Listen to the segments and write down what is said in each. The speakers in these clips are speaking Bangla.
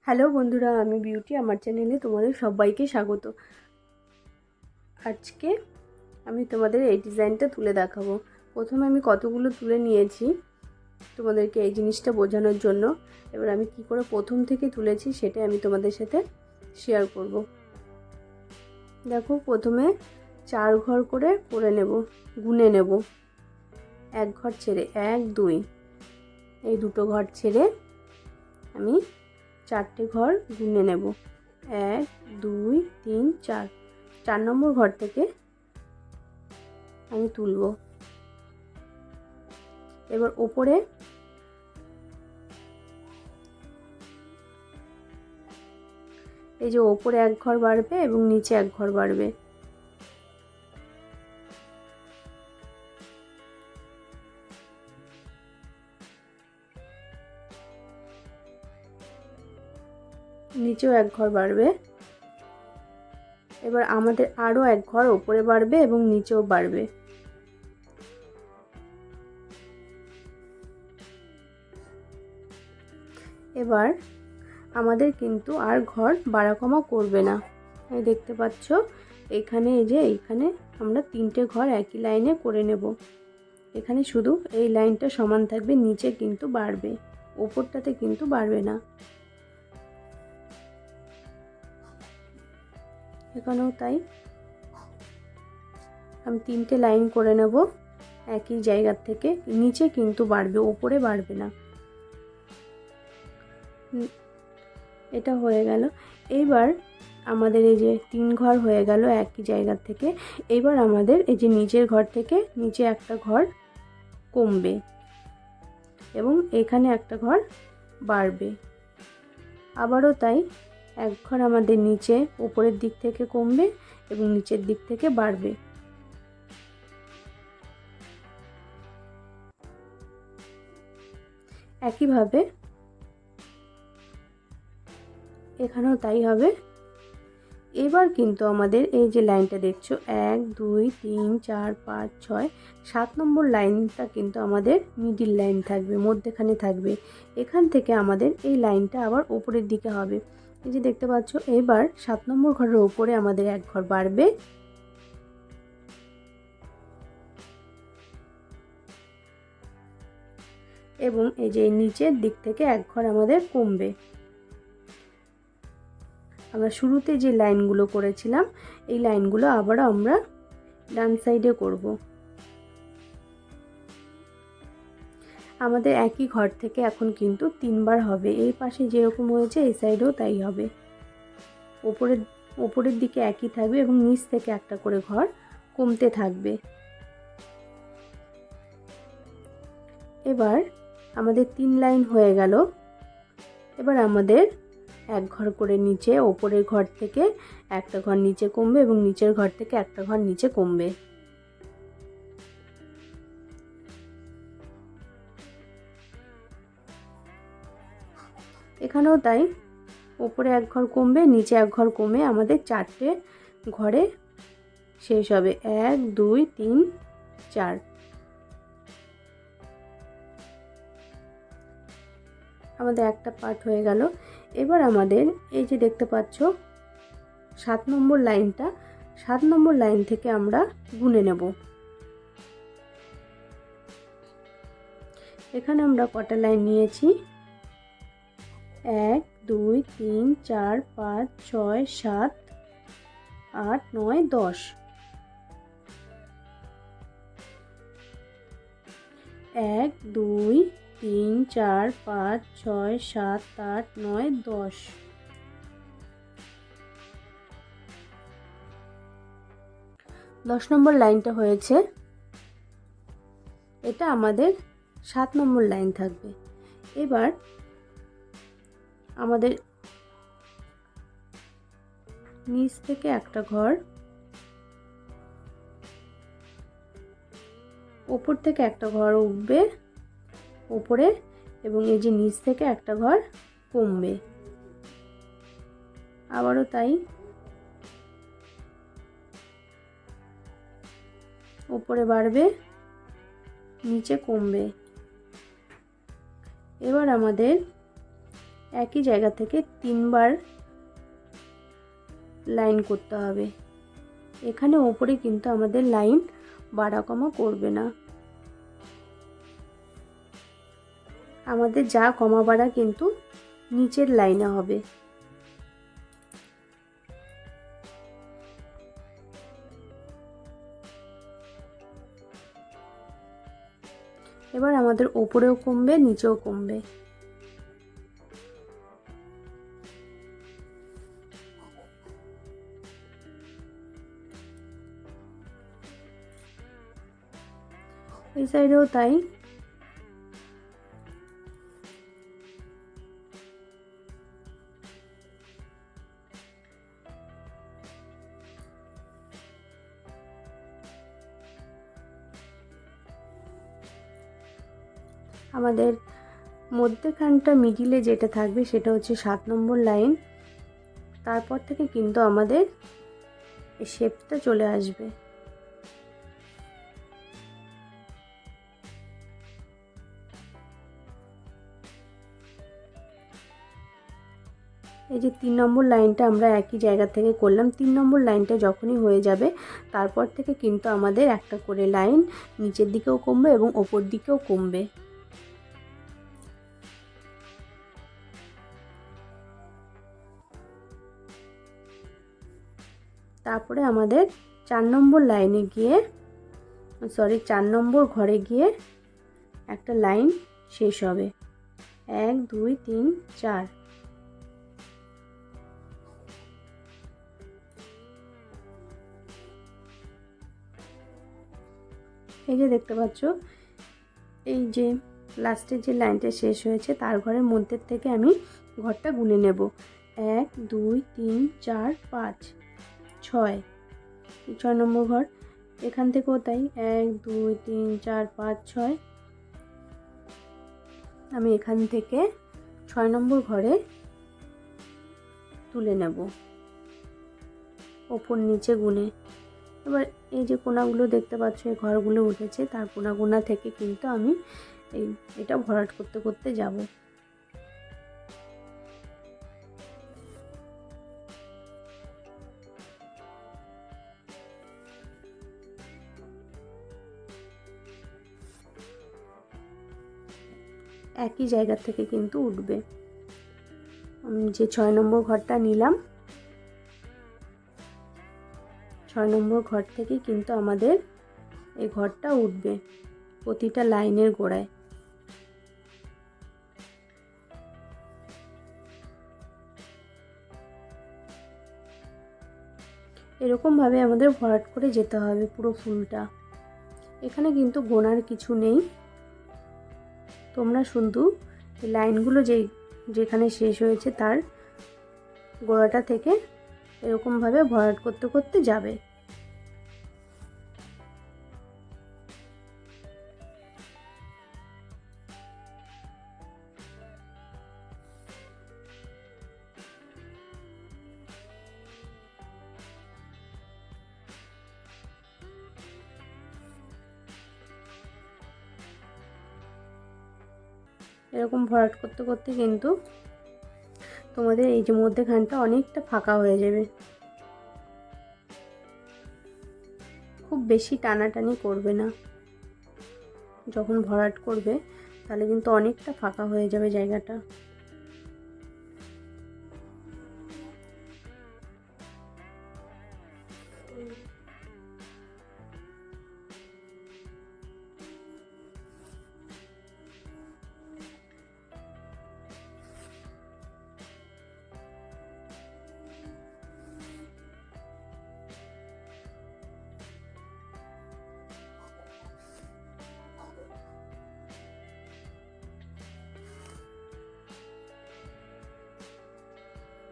হ্যালো বন্ধুরা, আমি বিউটি। আমার চ্যানেলে তোমাদের সবাইকে স্বাগত। আজকে আমি তোমাদের এই ডিজাইনটা তুলে দেখাবো। প্রথমে আমি কতগুলো তুলে নিয়েছি তোমাদেরকে এই জিনিসটা বোঝানোর জন্য। এবার আমি কি করে প্রথম থেকে তুলেছি সেটাই আমি তোমাদের সাথে শেয়ার করব। দেখো, প্রথমে 4 ঘর করে নেব, গুনে নেব। এক ঘর ছেড়ে 1 2, এই দুটো ঘর ছেড়ে আমি 4টে ঘর গুনে নেব। 1 2 3 4, 4 নম্বর ঘর থেকে আমি তুলব। এবার ওপরে এই যে ওপরে 1 ঘর বাড়বে এবং নিচে 1 ঘর বাড়বে। নিচেও 1 ঘর বাড়বে। এবার আমাদের আরও 1 ঘর ওপরে বাড়বে এবং নিচেও বাড়বে। এবার আমাদের কিন্তু আর ঘর বাড়া কমা করবে না। এই দেখতে পাচ্ছ, এখানে এই যে এইখানে আমরা 3টে ঘর একই লাইনে করে নেব। এখানে শুধু এই লাইনটা সমান থাকবে, নিচে কিন্তু বাড়বে, ওপরটাতে কিন্তু বাড়বে না। এখানেও তাই, আমি 3টে লাইন করে নেব একই জায়গা থেকে। নিচে কিন্তু বাড়বে, ওপরে বাড়বে না। এটা হয়ে গেল। এইবার আমাদের এই যে 3 ঘর হয়ে গেল একই জায়গা থেকে। এইবার আমাদের এই যে নিচের ঘর থেকে নিচে একটা ঘর কমবে এবং এখানে একটা ঘর বাড়বে। আবারও তাই, 1 ঘর আমাদের নিচে উপরের দিক থেকে কমবে এবং নিচের দিক থেকে বাড়বে। একইভাবে এখানেও তাই হবে। এবার কিন্তু আমাদের এই যে লাইনটা দেখছো 1 2 3 4 5 6 7 নম্বর লাইনটা কিন্তু আমাদের মিডিল লাইন থাকবে, মধ্যখানে থাকবে। এখান থেকে আমাদের এই লাইনটা আবার উপরের দিকে হবে। এই যে দেখতে পাচ্ছ, এবার 7 নম্বর ঘরের উপরে আমাদের 1 ঘর বাড়বে এবং এই যে নিচের দিক থেকে 1 ঘর আমাদের কমবে। আমরা শুরুতে যে লাইনগুলো করেছিলাম এই লাইনগুলো আবারও আমরা ডান সাইডে করব। আমাদের একই ঘর থেকে এখন কিন্তু 3বার হবে। এই পাশে যেরকম হয়েছে এই সাইডেও তাই হবে। ওপরের দিকে একই থাকবে এবং নিচ থেকে একটা করে ঘর কমতে থাকবে। এবার আমাদের 3 লাইন হয়ে গেল। এবার আমাদের 1 ঘর করে নিচে, ওপরের ঘর থেকে একটা ঘর নিচে কমবে এবং নিচের ঘর থেকে একটা ঘর নিচে কমবে। এখানেও তাই, ওপরে 1 ঘর কমবে, নিচে 1 ঘর কমে আমাদের 4টে ঘরে শেষ হবে। 1 2 3 4। আমাদের একটা পার্ট হয়ে গেল। এবার আমাদের এই যে দেখতে পাচ্ছ 7 নম্বর লাইনটা, 7 নম্বর লাইন থেকে আমরা গুনে নেব। এখানে আমরা কটা লাইন নিয়েছি? 1 2 3 4 5 6 7 8 9 10। 1 2 3 4 5 6 7 8 9 10। 10 নম্বর লাইনটা হয়েছে। এটা আমাদের 7 নম্বর লাইন থাকবে। এবার আমাদের নিচ থেকে একটা ঘর, ওপর থেকে একটা ঘর উঠবে ওপরে এবং এই যে নিচ থেকে একটা ঘর কমবে। আবারও তাই, ওপরে বাড়বে, নিচে কমবে। এবার আমাদের একই জায়গা থেকে 3বার লাইন করতে হবে। এখানে ওপরে কিন্তু আমাদের লাইন বাড়া কমা করবে না, আমাদের যা কমা বাড়া কিন্তু নিচের লাইনে হবে। এবার আমাদের ওপরেও কমবে, নিচেও কমবে। এই সাইডেও তাই। আমাদের মধ্যেখানটা মিডিলে যেটা থাকবে সেটা হচ্ছে 7 নম্বর লাইন। তারপর থেকে কিন্তু আমাদের এই শেপটা চলে আসবে। এই যে 3 নম্বর লাইনটা আমরা একই জায়গা থেকে করলাম। 3 নম্বর লাইনটা যখনই হয়ে যাবে তারপর থেকে কিন্তু আমাদের একটা করে লাইন নিচের দিকেও কমবে এবং ওপর দিকেও কমবে। তারপরে আমাদের 4 নম্বর লাইনে গিয়ে 4 নম্বর ঘরে গিয়ে একটা লাইন শেষ হবে। 1 2 3 4। এই যে দেখতে পাচ্ছ, এই যে লাস্টের যে লাইনটা শেষ হয়েছে তার ঘরের মধ্যে থেকে আমি ঘরটা গুনে নেব। 1 2 3 4 5 6। 6 নম্বর ঘর। এখান থেকেও তাই 1 2 3 4 5 6। আমি এখান থেকে 6 নম্বর ঘরে তুলে নেব ওপর নিচে গুনে। এবার এই যে কোনাগুলো দেখতে পাচ্ছ, এই ঘরগুলো উঠেছে, তার কোনা থেকে কিন্তু আমি এটা ভরাট করতে করতে যাব। একই জায়গা থেকে কিন্তু উঠবে। আমি যে 6 নম্বর ঘরটা নিলাম, 6 নম্বর ঘর থেকে কিন্তু আমাদের এই ঘরটা উঠবে প্রতিটা লাইনের গোড়ায়। এরকম ভাবে আমাদের ভরাট করে যেতে হবে পুরো ফুলটা। এখানে কিন্তু গোনার কিছু নেই, তোমরা শুধু লাইনগুলো যেখানে শেষ হয়েছে তার গোড়াটা থেকে এরকম ভাবে ভরাট করতে করতে যাবে। এরকম ভরাট করতে করতে কিন্তু তোমাদের এই যে মধ্যেখানটা অনেকটা ফাঁকা হয়ে যাবে। খুব বেশি টানাটানি করবে না, যখন ভরাট করবে তাহলে কিন্তু অনেকটা ফাঁকা হয়ে যাবে জায়গাটা।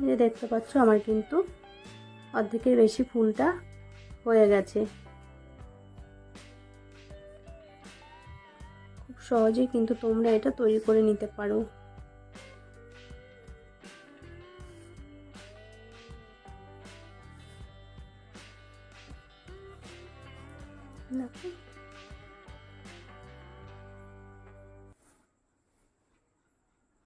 এই যে দেখতে পাচ্ছ আমার কিন্তু অর্ধেকের বেশি ফুলটা হয়ে গেছে। খুব সহজেই কিন্তু তোমরা এটা তৈরি করে নিতে পারো। দেখো।